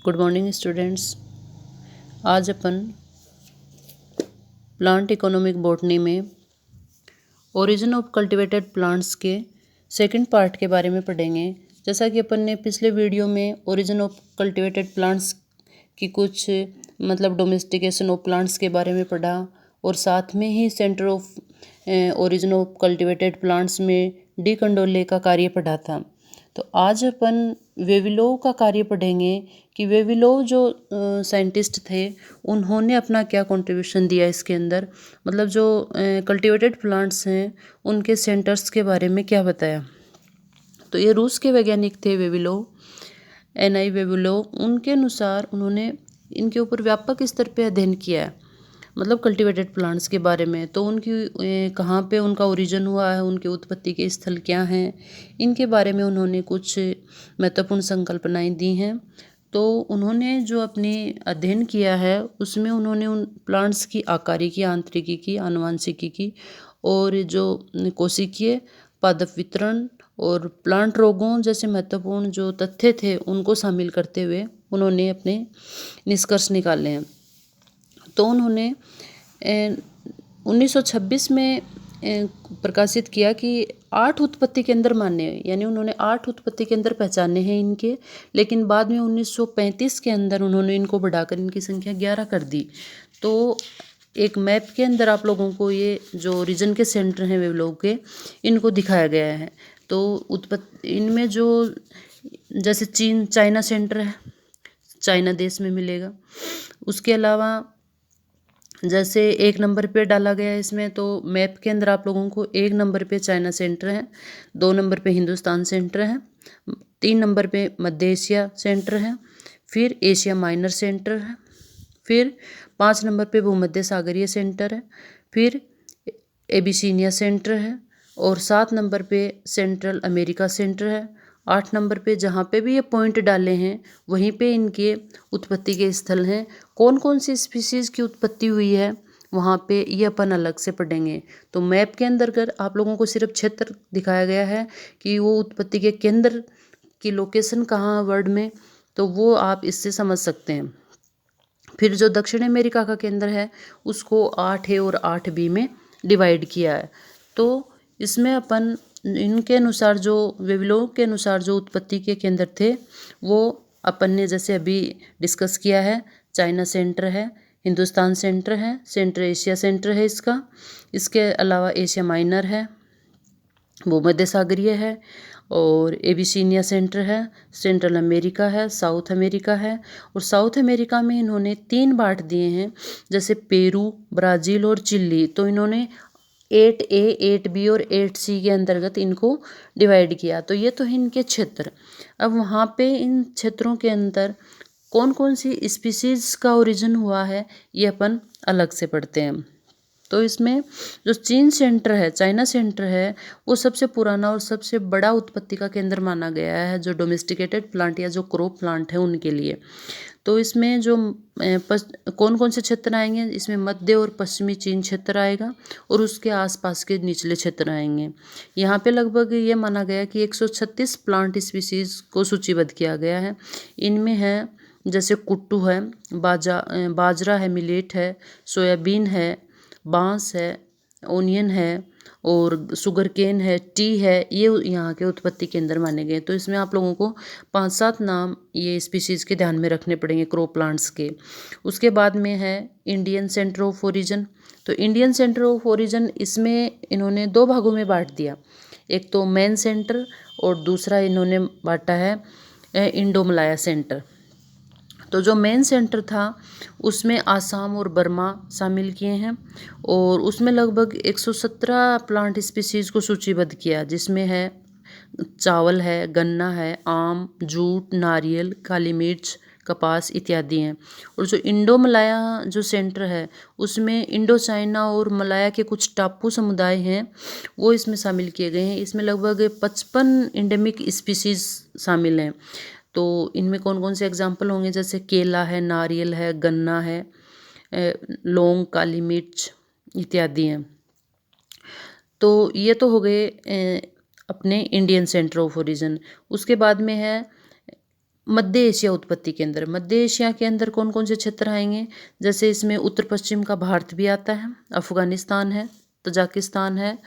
Good morning students. आज अपन plant economic botany में origin of cultivated plants के second part के बारे में पढ़ेंगे। जैसा कि अपन ने पिछले वीडियो में ओरिजिन ऑफ कल्टीवेटेड प्लांट्स की कुछ डोमेस्टिकेशन ऑफ प्लांट्स के बारे में पढ़ा और साथ में ही centre of origin of cultivated plants में डी कंडोले का कार्य पढ़ा था। तो आज अपन वेविलोव का कार्य पढ़ेंगे कि वेविलोव जो साइंटिस्ट थे उन्होंने अपना क्या कंट्रीब्यूशन दिया इसके अंदर, जो कल्टीवेटेड प्लांट्स हैं उनके सेंटर्स के बारे में क्या बताया। तो ये रूस के वैज्ञानिक थे वेविलोव, एनआई वेविलोव। उनके अनुसार उन्होंने इनके ऊपर व्यापक स्तर पे अध्ययन किया है, कल्टीवेटेड प्लांट्स के बारे में। तो उनकी कहाँ पे उनका ओरिजिन हुआ है, उनके उत्पत्ति के स्थल क्या हैं, इनके बारे में उन्होंने कुछ महत्वपूर्ण संकल्पनाएं दी हैं। तो उन्होंने जो अपने अध्ययन किया है उसमें उन्होंने उन प्लांट्स की आकारिकी, आंतरिकी, आनुवंशिकी और जो कोशिकीय पादप वितरण और प्लांट रोगों जैसे महत्वपूर्ण जो तथ्य थे उनको शामिल करते हुए उन्होंने अपने निष्कर्ष निकाले हैं। तो उन्होंने 1926 में प्रकाशित किया कि 8 उत्पत्ति केंद्र माने, यानी उन्होंने 8 उत्पत्ति केंद्र पहचाने हैं इनके। लेकिन बाद में 1935 के अंदर उन्होंने इनको बढ़ाकर इनकी संख्या 11 कर दी। तो एक मैप के अंदर आप लोगों को ये जो रीजन के सेंटर हैं वेविलोव के, इनको दिखाया गया है। तो उत्पत्ति इनमें जो जैसे चाइना सेंटर है, चाइना देश में मिलेगा। उसके अलावा जैसे 1 नंबर पे डाला गया है इसमें, तो मैप के अंदर आप लोगों को 1 नंबर पे चाइना सेंटर है, 2 नंबर पे हिंदुस्तान सेंटर है, 3 नंबर पे मध्य एशिया सेंटर है, फिर एशिया माइनर सेंटर है, फिर 5 नंबर पे भूमध्य सागरीय सेंटर है, फिर एबिसीनिया सेंटर है और 7 नंबर पे सेंट्रल अमेरिका सेंटर है। 8 नंबर पे जहाँ पे भी ये पॉइंट डाले हैं वहीं पे इनके उत्पत्ति के स्थल हैं। कौन कौन सी स्पीसीज़ की उत्पत्ति हुई है वहाँ पे ये अपन अलग से पढ़ेंगे। तो मैप के अंदर अगर आप लोगों को सिर्फ क्षेत्र दिखाया गया है कि वो उत्पत्ति के केंद्र की लोकेशन कहाँ है वर्ल्ड में, तो वो आप इससे समझ सकते हैं। फिर जो दक्षिण अमेरिका का केंद्र है उसको 8A और 8B में डिवाइड किया है। तो इसमें अपन इनके अनुसार जो वेविलोव के अनुसार जो उत्पत्ति के केंद्र थे वो अपन ने जैसे अभी डिस्कस किया है। चाइना सेंटर है, हिंदुस्तान सेंटर है, सेंट्रल एशिया सेंटर है इसका। इसके अलावा एशिया माइनर है, भूमध्य सागरीय है और एबिसीनिया सेंटर है, सेंट्रल अमेरिका है, साउथ अमेरिका है। और साउथ अमेरिका में इन्होंने 3 बांट दिए हैं, जैसे पेरू, ब्राज़ील और चिली। तो इन्होंने 8A, 8B और 8C के अंतर्गत इनको डिवाइड किया। तो ये तो है इनके क्षेत्र। अब वहाँ पे इन क्षेत्रों के अंदर कौन कौन सी स्पीसीज़ का ओरिजिन हुआ है ये अपन अलग से पढ़ते हैं। तो इसमें जो चाइना सेंटर है वो सबसे पुराना और सबसे बड़ा उत्पत्ति का केंद्र माना गया है, जो डोमेस्टिकेटेड प्लांट या जो क्रॉप प्लांट है उनके लिए। तो इसमें जो कौन कौन से क्षेत्र आएंगे, इसमें मध्य और पश्चिमी चीन क्षेत्र आएगा और उसके आसपास के निचले क्षेत्र आएंगे। यहाँ पे लगभग ये माना गया कि 136 प्लांट स्पीसीज़ को सूचीबद्ध किया गया है। इनमें है जैसे कुट्टू है, बाजरा है, मिलेट है, सोयाबीन है, बांस है, ओनियन है और शुगर केन है, टी है। ये यहाँ के उत्पत्ति केंद्र माने गए। तो इसमें आप लोगों को 5-7 नाम ये स्पीशीज़ के ध्यान में रखने पड़ेंगे क्रॉप प्लांट्स के। उसके बाद में है इंडियन सेंटर ऑफ ओरिजिन। तो इंडियन सेंटर ऑफ ओरिजिन इसमें इन्होंने 2 भागों में बांट दिया, एक तो मेन सेंटर और दूसरा इन्होंने बांटा है इंडोमलाया सेंटर। तो जो मेन सेंटर था उसमें आसाम और बर्मा शामिल किए हैं और उसमें लगभग 117 प्लांट स्पीसीज़ को सूचीबद्ध किया, जिसमें है चावल है, गन्ना है, आम, जूट, नारियल, काली मिर्च, कपास इत्यादि हैं। और जो इंडो मलाया जो सेंटर है उसमें इंडो चाइना और मलाया के कुछ टापू समुदाय हैं वो इसमें शामिल किए गए हैं। इसमें लगभग 55 इंडेमिक स्पीसीज़ शामिल हैं। तो इनमें कौन कौन से एग्जाम्पल होंगे, जैसे केला है, नारियल है, गन्ना है, लौंग, काली मिर्च इत्यादि हैं। तो ये तो हो गए अपने इंडियन सेंटर ऑफ ओरिजिन। उसके बाद में है मध्य एशिया उत्पत्ति केंद्र, मध्य एशिया के अंदर कौन कौन से क्षेत्र आएंगे, जैसे इसमें उत्तर पश्चिम का भारत भी आता है, अफगानिस्तान है, तजाकिस्तान है,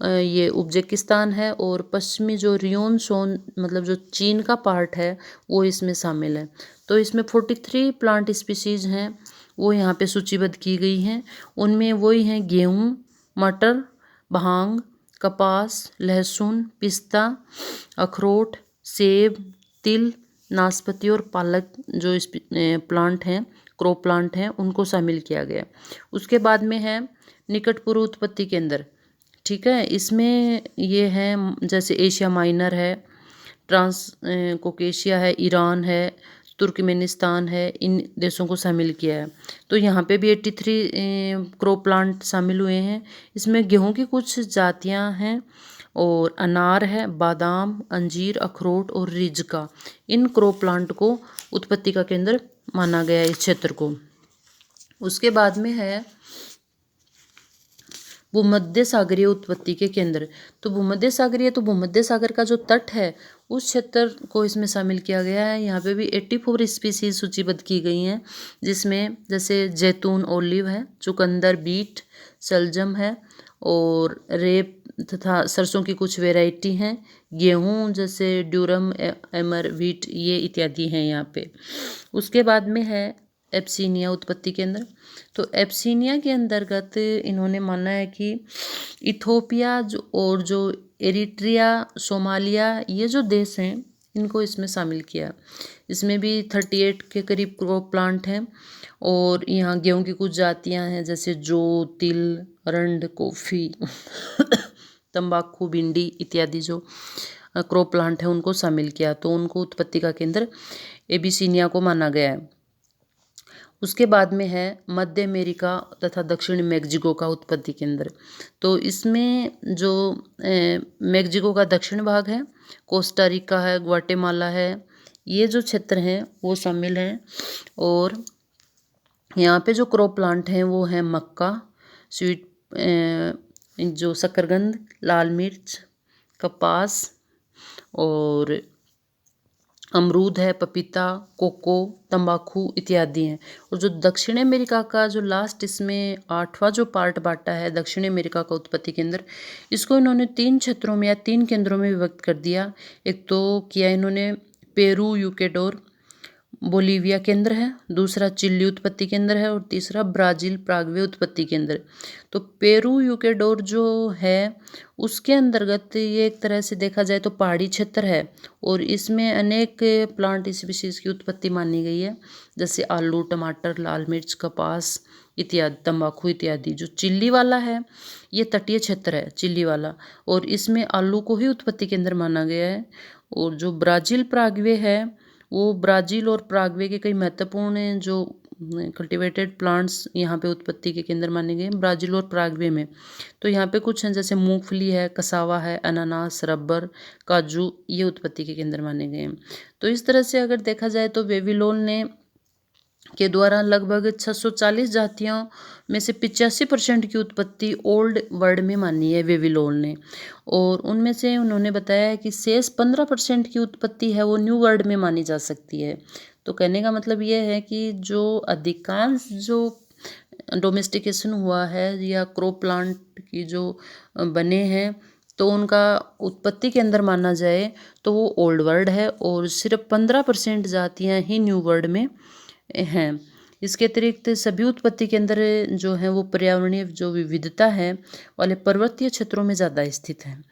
ये उज्बेकिस्तान है, और पश्चिमी जो रियोन सोन मतलब जो चीन का पार्ट है वो इसमें शामिल है। तो इसमें 43 प्लांट स्पीसीज हैं वो यहाँ पे सूचीबद्ध की गई हैं। उनमें वही हैं गेहूँ, मटर, भांग, कपास, लहसुन, पिस्ता, अखरोट, सेब, तिल, नाशपाती और पालक जो इस प्लांट हैं, क्रॉप प्लांट हैं, उनको शामिल किया गया। उसके बाद में है निकट पूर्व उत्पत्ति केंद्र। ठीक है, इसमें ये है जैसे एशिया माइनर है, ट्रांस कोकेशिया है, ईरान है, तुर्कमेनिस्तान है, इन देशों को शामिल किया है। तो यहाँ पे भी 83 क्रॉप प्लांट शामिल हुए हैं। इसमें गेहूं की कुछ जातियाँ हैं और अनार है, बादाम, अंजीर, अखरोट और रिजका, इन क्रॉप प्लांट को उत्पत्ति का केंद्र माना गया है इस क्षेत्र को। उसके बाद में है भूमध्य सागरीय उत्पत्ति के केंद्र। तो भूमध्य सागरीय, तो भूमध्य सागर का जो तट है उस क्षेत्र को इसमें शामिल किया गया है। यहाँ पे भी 84 स्पीसीज सूचीबद्ध की गई हैं, जिसमें जैसे जैतून, ओलिव है, चुकंदर, बीट, सलजम है, और रेप तथा सरसों की कुछ वेराइटी हैं, गेहूँ जैसे ड्यूरम, एमर, व्हीट, ये इत्यादि हैं यहाँ पे। उसके बाद में है एब्सीनिया उत्पत्ति केंद्र। तो एब्सीनिया के अंतर्गत इन्होंने माना है कि इथोपिया और जो एरिट्रिया, सोमालिया, ये जो देश हैं इनको इसमें शामिल किया। इसमें भी 38 के करीब क्रॉप प्लांट हैं, और यहाँ गेहूं की कुछ जातियाँ हैं जैसे जौ, तिल, रंड, कॉफ़ी, तंबाकू, भिंडी इत्यादि जो क्रॉप प्लांट है उनको शामिल किया। तो उनको उत्पत्ति का केंद्र एबिसिनिया को माना गया है। उसके बाद में है मध्य अमेरिका तथा दक्षिण मैक्सिको का उत्पत्ति केंद्र। तो इसमें जो मैक्सिको का दक्षिण भाग है, कोस्टा रिका है, ग्वाटेमाला है, ये जो क्षेत्र हैं वो शामिल हैं। और यहाँ पे जो क्रॉप प्लांट हैं वो है मक्का, स्वीट जो शकरकंद, लाल मिर्च, कपास, और अमरूद है, पपीता, कोको, तंबाकू इत्यादि हैं। और जो दक्षिण अमेरिका का जो लास्ट इसमें 8वां जो पार्ट बांटा है दक्षिण अमेरिका का उत्पत्ति केंद्र, इसको इन्होंने 3 क्षेत्रों में या 3 केंद्रों में विभक्त कर दिया। एक तो किया इन्होंने पेरू, यूकेडोर, बोलीविया केंद्र है, दूसरा चिली उत्पत्ति केंद्र है, और तीसरा ब्राज़ील प्राग्वे उत्पत्ति केंद्र। तो पेरू यूकेडोर जो है उसके अंतर्गत ये एक तरह से देखा जाए तो पहाड़ी क्षेत्र है, और इसमें अनेक प्लांट स्पीशीज़ की उत्पत्ति मानी गई है, जैसे आलू, टमाटर, लाल मिर्च, कपास इत्यादि, तंबाकू इत्यादि। जो चिल्ली वाला है ये तटीय क्षेत्र है चिल्ली वाला, और इसमें आलू को ही उत्पत्ति केंद्र माना गया है। और जो ब्राज़ील प्राग्वे है वो ब्राज़ील और प्राग्वे के कई महत्वपूर्ण जो कल्टिवेटेड प्लांट्स यहाँ पे उत्पत्ति के केंद्र माने गए हैं ब्राज़ील और प्राग्वे में। तो यहाँ पे कुछ हैं जैसे मूंगफली है, कसावा है, अनानास, रबर, काजू, ये उत्पत्ति के केंद्र माने गए हैं। तो इस तरह से अगर देखा जाए तो वेविलोन ने के द्वारा लगभग 640 जातियों में से 85% की उत्पत्ति ओल्ड वर्ल्ड में मानी है वेविलोन ने, और उनमें से उन्होंने बताया है कि शेष 15% की उत्पत्ति है वो न्यू वर्ल्ड में मानी जा सकती है। तो कहने का मतलब ये है कि जो अधिकांश जो डोमेस्टिकेशन हुआ है या क्रॉप प्लांट की जो बने हैं तो उनका उत्पत्ति के अंदर माना जाए तो वो ओल्ड वर्ल्ड है, और सिर्फ 15% जातियाँ ही न्यू वर्ल्ड में हैं। इसके अतिरिक्त सभी उत्पत्ति केंद्र जो हैं वो पर्यावरणीय जो विविधता है वाले पर्वतीय क्षेत्रों में ज़्यादा स्थित हैं।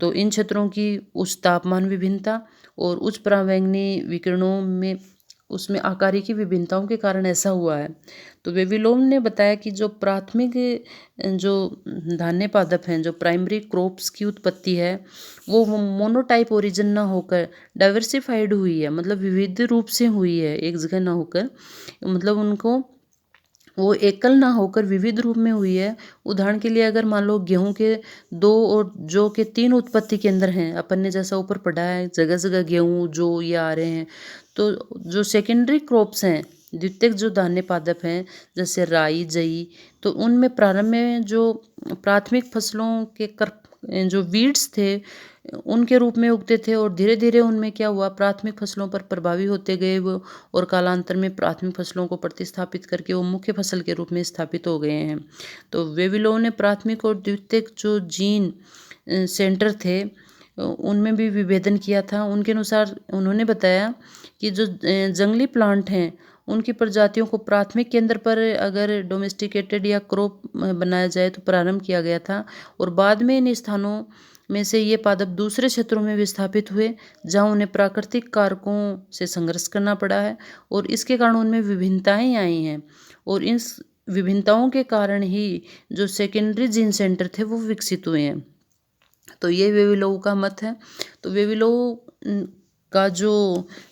तो इन क्षेत्रों की उच्च तापमान विभिन्नता और उच्च पराबैंगनी विकिरणों में उसमें आकारिकी की विभिन्नताओं के कारण ऐसा हुआ है। तो वेविलोन ने बताया कि जो प्राथमिक जो धान्य पादप हैं, जो प्राइमरी क्रॉप्स की उत्पत्ति है वो मोनोटाइप ओरिजिन ना होकर डाइवर्सिफाइड हुई है, मतलब विविध रूप से हुई है, एक जगह ना होकर, मतलब उनको वो एकल ना होकर विविध रूप में हुई है। उदाहरण के लिए अगर मान लो गेहूं के 2 और जौ के 3 उत्पत्ति केंद्र हैं, अपन ने जैसा ऊपर पढ़ा है जगह जगह गेहूं, जौ ये आ रहे हैं, तो जो सेकेंडरी क्रॉप्स हैं, द्वितीयक जो धान्य पादप हैं जैसे राई, जई, तो उनमें प्रारंभ में जो प्राथमिक फसलों के जो वीड्स थे उनके रूप में उगते थे और धीरे धीरे उनमें क्या हुआ, प्राथमिक फसलों पर प्रभावी होते गए वो, और कालांतर में प्राथमिक फसलों को प्रतिस्थापित करके वो मुख्य फसल के रूप में स्थापित हो गए हैं। तो वेविलोव ने प्राथमिक और द्वितीयक जो जीन सेंटर थे उनमें भी विभेदन किया था। उनके अनुसार उन्होंने बताया कि जो जंगली प्लांट हैं उनकी प्रजातियों को प्राथमिक केंद्र पर अगर डोमेस्टिकेटेड या क्रॉप बनाया जाए तो प्रारंभ किया गया था, और बाद में इन स्थानों में से ये पादप दूसरे क्षेत्रों में विस्थापित हुए जहां उन्हें प्राकृतिक कारकों से संघर्ष करना पड़ा है, और इसके कारण उनमें विभिन्नताएं आई हैं, और इन विभिन्नताओं के कारण ही जो सेकेंडरी जीन सेंटर थे वो विकसित हुए हैं। तो ये वेविलोव का मत है। तो वेविलोव का जो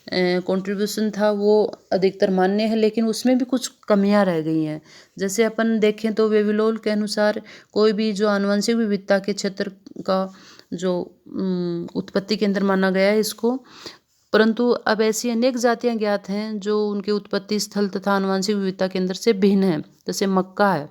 कंट्रीब्यूशन था वो अधिकतर मान्य है, लेकिन उसमें भी कुछ कमियां रह गई हैं। जैसे अपन देखें तो वेविलोव के अनुसार कोई भी जो आनुवंशिक विविधता के क्षेत्र का जो उत्पत्ति केंद्र माना गया है इसको, परंतु अब ऐसी अनेक जातियां ज्ञात हैं जो उनके उत्पत्ति स्थल तथा आनुवंशिक विविधता केंद्र से भिन्न है। जैसे मक्का है,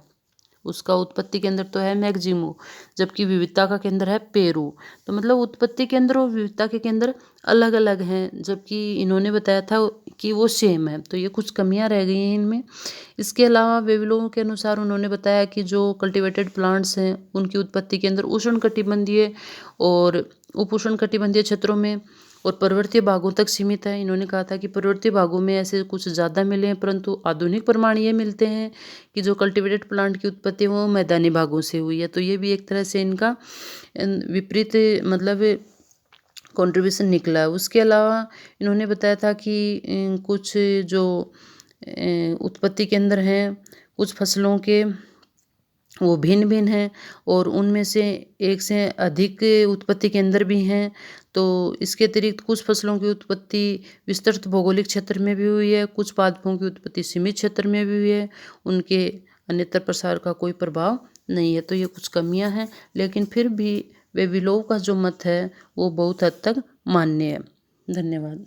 उसका उत्पत्ति केंद्र तो है मैक्सिमो, जबकि विविधता का केंद्र है पेरू। तो मतलब उत्पत्ति केंद्र और विविधता के केंद्र अलग अलग हैं, जबकि इन्होंने बताया था कि वो सेम है। तो ये कुछ कमियां रह गई हैं इनमें। इसके अलावा वेविलोव के अनुसार उन्होंने बताया कि जो कल्टिवेटेड प्लांट्स हैं उनकी उत्पत्ति केंद्र उष्णकटिबंधीय और उप उष्णकटिबंधीय क्षेत्रों में और पर्वतीय भागों तक सीमित है। इन्होंने कहा था कि पर्वतीय भागों में ऐसे कुछ ज़्यादा मिले हैं, परंतु आधुनिक प्रमाण ये मिलते हैं कि जो कल्टिवेटेड प्लांट की उत्पत्ति है वो मैदानी भागों से हुई है। तो ये भी एक तरह से इनका विपरीत मतलब कंट्रीब्यूशन निकला है। उसके अलावा इन्होंने बताया था कि कुछ जो उत्पत्ति केंद्र हैं कुछ फसलों के वो भिन्न भिन्न हैं, और उनमें से एक से अधिक उत्पत्ति केंद्र भी हैं। तो इसके अतिरिक्त कुछ फसलों की उत्पत्ति विस्तृत भौगोलिक क्षेत्र में भी हुई है, कुछ पादपों की उत्पत्ति सीमित क्षेत्र में भी हुई है, उनके अन्यत्र प्रसार का कोई प्रभाव नहीं है। तो ये कुछ कमियां हैं, लेकिन फिर भी वेविलोव का जो मत है वो बहुत हद तक मान्य है। धन्यवाद।